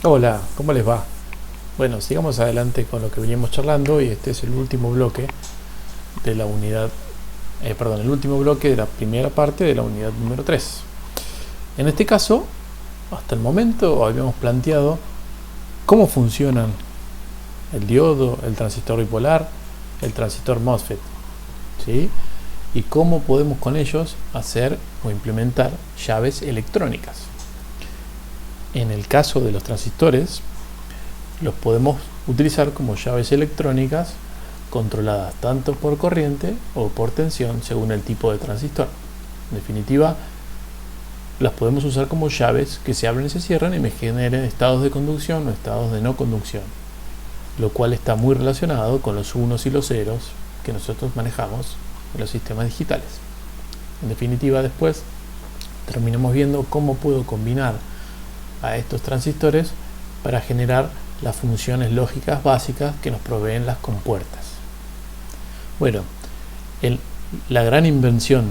Hola, ¿cómo les va? Bueno, sigamos adelante con lo que veníamos charlando y este es el último bloque de la unidad, el último bloque de la primera parte de la unidad número 3. En este caso, hasta el momento habíamos planteado cómo funcionan el diodo, el transistor bipolar, el transistor MOSFET, ¿sí? Y cómo podemos con ellos hacer o implementar llaves electrónicas. En el caso de los transistores, los podemos utilizar como llaves electrónicas controladas tanto por corriente o por tensión según el tipo de transistor. En definitiva, las podemos usar como llaves que se abren y se cierran y me generen estados de conducción o estados de no conducción, lo cual está muy relacionado con los unos y los ceros que nosotros manejamos en los sistemas digitales. En definitiva, después terminamos viendo cómo puedo combinar a estos transistores para generar las funciones lógicas básicas que nos proveen las compuertas. Bueno, la gran invención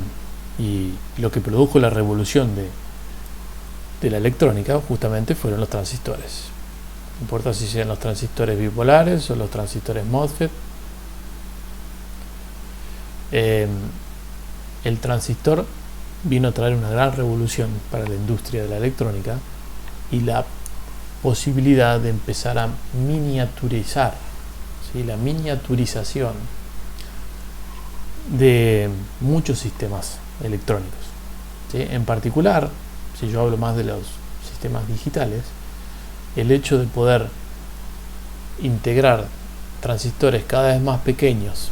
y lo que produjo la revolución de la electrónica justamente fueron los transistores. No importa si sean los transistores bipolares o los transistores MOSFET. El transistor vino a traer una gran revolución para la industria de la electrónica y la posibilidad de empezar a miniaturizar, ¿sí? La miniaturización de muchos sistemas electrónicos, ¿sí? En particular, si yo hablo más de los sistemas digitales, el hecho de poder integrar transistores cada vez más pequeños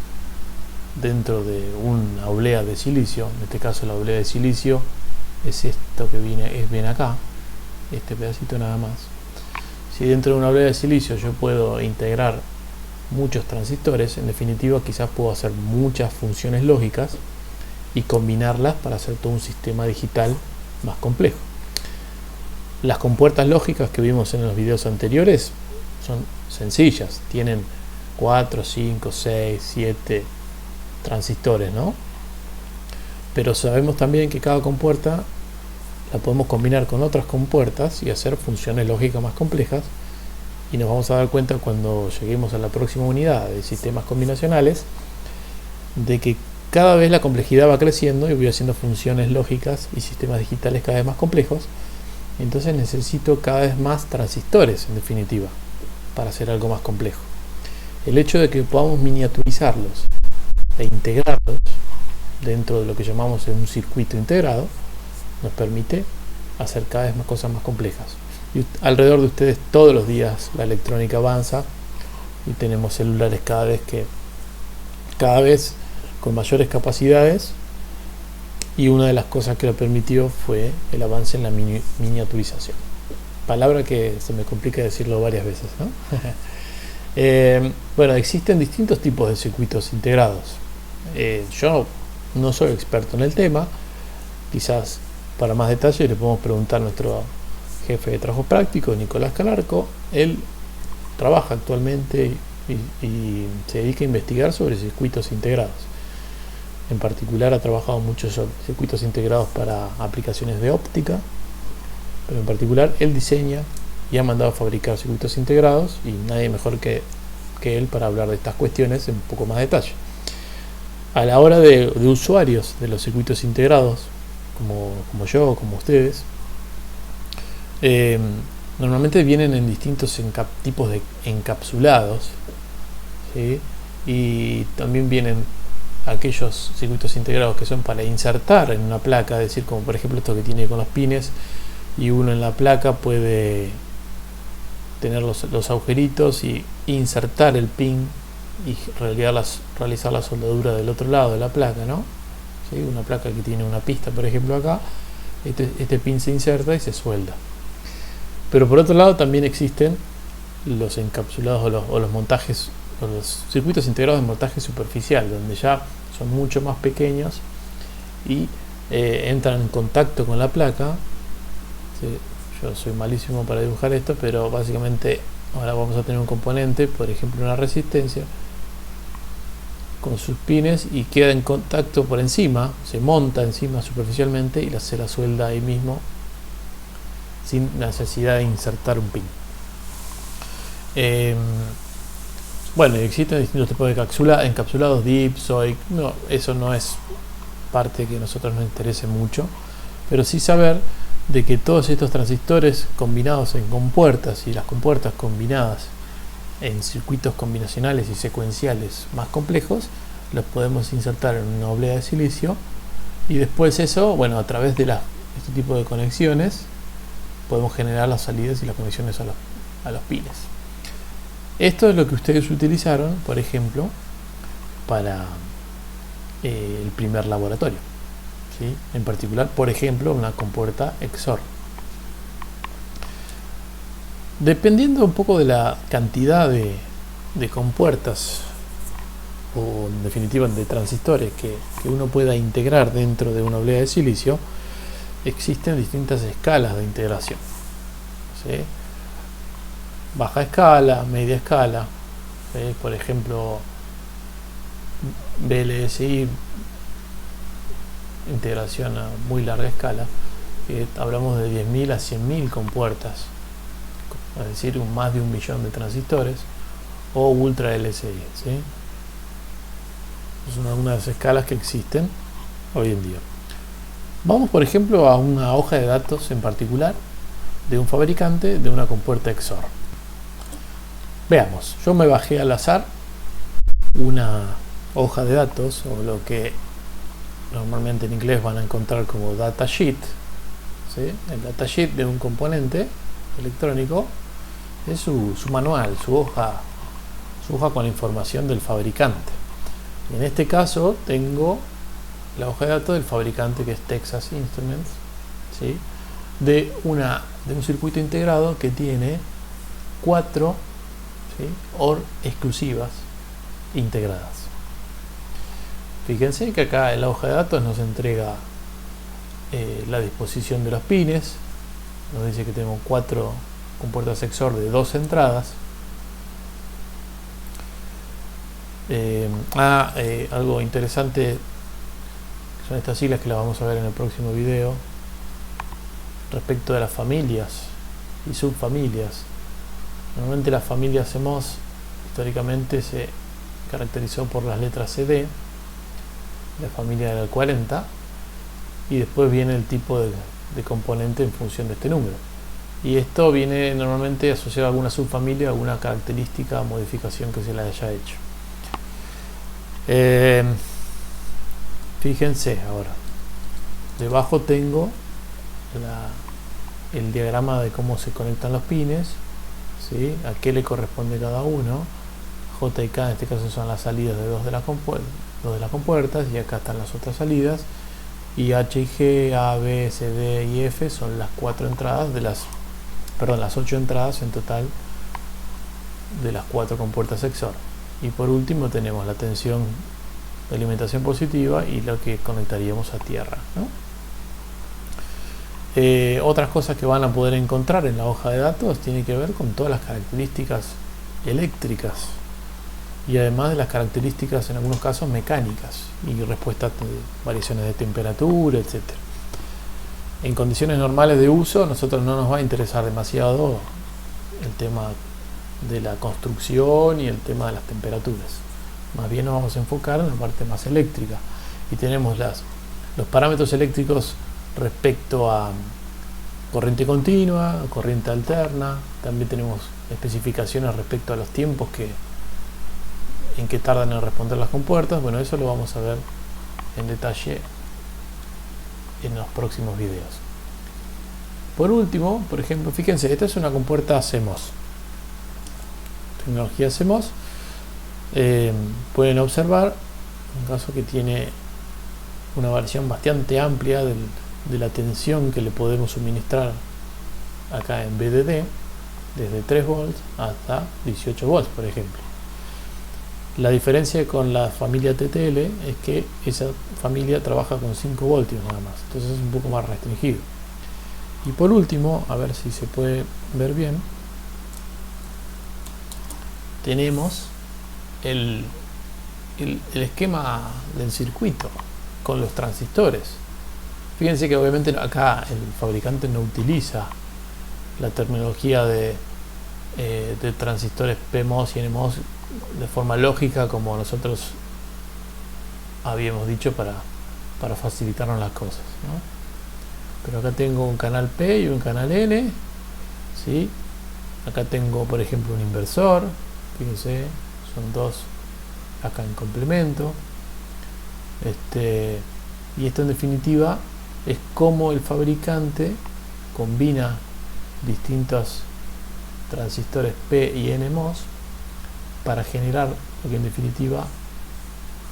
dentro de una oblea de silicio, en este caso la oblea de silicio es esto que viene acá, este pedacito nada más. Si dentro de una oblea de silicio yo puedo integrar muchos transistores, en definitiva quizás puedo hacer muchas funciones lógicas y combinarlas para hacer todo un sistema digital más complejo. Las compuertas lógicas que vimos en los videos anteriores son sencillas, tienen 4, 5, 6, 7 transistores, ¿no? Pero sabemos también que cada compuerta la podemos combinar con otras compuertas y hacer funciones lógicas más complejas, y nos vamos a dar cuenta cuando lleguemos a la próxima unidad de sistemas combinacionales de que cada vez la complejidad va creciendo y voy haciendo funciones lógicas y sistemas digitales cada vez más complejos. Entonces necesito cada vez más transistores, en definitiva, para hacer algo más complejo. El hecho de que podamos miniaturizarlos e integrarlos dentro de lo que llamamos un circuito integrado nos permite hacer cada vez más cosas más complejas. Y alrededor de ustedes todos los días la electrónica avanza y tenemos celulares cada vez con mayores capacidades, y una de las cosas que lo permitió fue el avance en la miniaturización, palabra que se me complica decirlo varias veces, ¿no? Bueno, existen distintos tipos de circuitos integrados. Yo no soy experto en el tema, quizás para más detalle le podemos preguntar a nuestro jefe de trabajo práctico, Nicolás Calarco. Él trabaja actualmente y se dedica a investigar sobre circuitos integrados. En particular ha trabajado mucho sobre circuitos integrados para aplicaciones de óptica, pero en particular él diseña y ha mandado a fabricar circuitos integrados, y nadie mejor que él para hablar de estas cuestiones en un poco más detalle. A la hora de usuarios de los circuitos integrados, como yo, como ustedes, normalmente vienen en distintos tipos de encapsulados, ¿sí? Y también vienen aquellos circuitos integrados que son para insertar en una placa, es decir, como por ejemplo esto que tiene con los pines, y uno en la placa puede tener los agujeritos y insertar el pin y realizar la soldadura del otro lado de la placa, ¿no? ¿Sí? Una placa que tiene una pista, por ejemplo, acá, este pin se inserta y se suelda. Pero por otro lado también existen los encapsulados o los montajes, o los circuitos integrados de montaje superficial, donde ya son mucho más pequeños y entran en contacto con la placa. ¿Sí? Yo soy malísimo para dibujar esto, pero básicamente ahora vamos a tener un componente, por ejemplo una resistencia, con sus pines, y queda en contacto por encima, se monta encima superficialmente y se la suelda ahí mismo sin necesidad de insertar un pin. Eh, bueno, existen distintos tipos de encapsulados, DIP, SOIC. No, eso no es parte que a nosotros nos interese mucho, pero sí saber de que todos estos transistores combinados en compuertas y las compuertas combinadas en circuitos combinacionales y secuenciales más complejos, los podemos insertar en una oblea de silicio, y después eso, bueno, a través de este tipo de conexiones podemos generar las salidas y las conexiones a los pines. Esto es lo que ustedes utilizaron, por ejemplo, para el primer laboratorio, ¿sí? En particular, por ejemplo, una compuerta XOR. Dependiendo un poco de la cantidad de compuertas, o en definitiva de transistores que uno pueda integrar dentro de una oblea de silicio, existen distintas escalas de integración, ¿sí? Baja escala, media escala, ¿sí? Por ejemplo, VLSI, integración a muy larga escala, hablamos de 10.000 a 100.000 compuertas, es decir, más de 1 millón de transistores, o Ultra LSI, ¿sí? Es una de las escalas que existen hoy en día. Vamos, por ejemplo, a una hoja de datos en particular de un fabricante de una compuerta XOR. Veamos, yo me bajé al azar una hoja de datos, o lo que normalmente en inglés van a encontrar como datasheet, ¿sí? El datasheet de un componente electrónico es su manual, su hoja con la información del fabricante. Y en este caso tengo la hoja de datos del fabricante, que es Texas Instruments, ¿sí? de un circuito integrado que tiene 4, ¿sí? OR exclusivas integradas. Fíjense que acá en la hoja de datos nos entrega la disposición de los pines, nos dice que tenemos 4 compuertas XOR de 2 entradas. Algo interesante son estas siglas que las vamos a ver en el próximo video respecto de las familias y subfamilias. Normalmente las familias CMOS históricamente se caracterizó por las letras CD, la familia del 40, y después viene el tipo de componente en función de este número, y esto viene normalmente asociado a alguna subfamilia, alguna característica o modificación que se le haya hecho. Fíjense ahora, debajo tengo el diagrama de cómo se conectan los pines, ¿sí? A qué le corresponde cada uno. J y K en este caso son las salidas de dos de las compuertas, y acá están las otras salidas, y H y G, A, B, C, D y F son las 4 entradas las 8 entradas en total de las 4 compuertas XOR. Y por último tenemos la tensión de alimentación positiva y lo que conectaríamos a tierra, ¿no? Otras cosas que van a poder encontrar en la hoja de datos tienen que ver con todas las características eléctricas, y además de las características en algunos casos mecánicas y respuestas de variaciones de temperatura, etc. En condiciones normales de uso, a nosotros no nos va a interesar demasiado el tema de la construcción y el tema de las temperaturas. Más bien nos vamos a enfocar en la parte más eléctrica, y tenemos los parámetros eléctricos respecto a corriente continua, corriente alterna. También tenemos especificaciones respecto a los tiempos en que tardan en responder las compuertas. Bueno, eso lo vamos a ver en detalle en los próximos videos. Por último, por ejemplo, fíjense, esta es una compuerta CMOS, tecnología CMOS. Pueden observar un caso que tiene una variación bastante amplia de la tensión que le podemos suministrar acá en VDD, desde 3 volts hasta 18 volts, por ejemplo. La diferencia con la familia TTL es que esa familia trabaja con 5 voltios nada más, entonces es un poco más restringido. Y por último, a ver si se puede ver bien, tenemos el esquema del circuito con los transistores. Fíjense que obviamente acá el fabricante no utiliza la terminología de de transistores PMOS y NMOS de forma lógica, como nosotros habíamos dicho, para facilitarnos las cosas, ¿no? Pero acá tengo un canal P y un canal N, ¿sí? Acá tengo, por ejemplo, un inversor, fíjense, son dos acá en complemento. Y esto en definitiva es como el fabricante combina distintos transistores P y NMOS para generar lo que en definitiva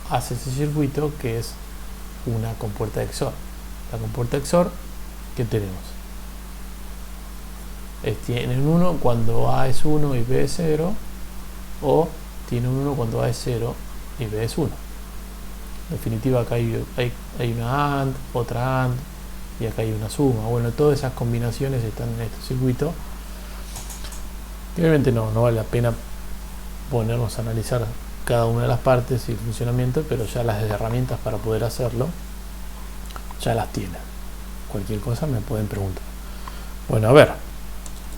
hace ese circuito, que es una compuerta XOR. La compuerta XOR que tenemos tiene un 1 cuando A es 1 y B es 0, o tiene un 1 cuando A es 0 y B es 1. En definitiva acá hay una AND, otra AND, y acá hay una suma. Bueno, todas esas combinaciones están en este circuito. Obviamente no vale la pena ponernos a analizar cada una de las partes y el funcionamiento, pero ya las herramientas para poder hacerlo ya las tienen. Cualquier cosa me pueden preguntar. Bueno, a ver,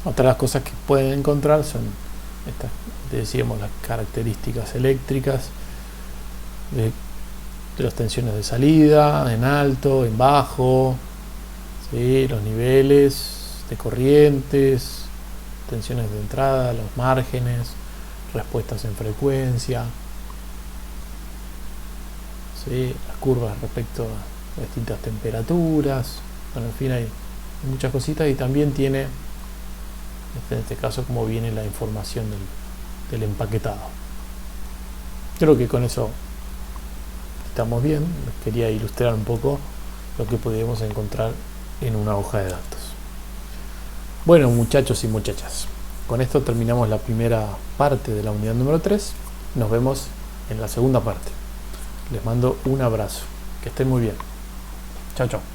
otras cosas que pueden encontrar son estas, decíamos, las características eléctricas de las tensiones de salida, en alto, en bajo, ¿sí? Los niveles de corrientes, tensiones de entrada, los márgenes, respuestas en frecuencia, ¿sí? Las curvas respecto a distintas temperaturas. Bueno, en fin, hay muchas cositas, y también tiene, en este caso, cómo viene la información del empaquetado. Creo que con eso estamos bien. Quería ilustrar un poco lo que podíamos encontrar en una hoja de datos. Bueno, muchachos y muchachas, con esto terminamos la primera parte de la unidad número 3. Nos vemos en la segunda parte. Les mando un abrazo. Que estén muy bien. Chao, chao.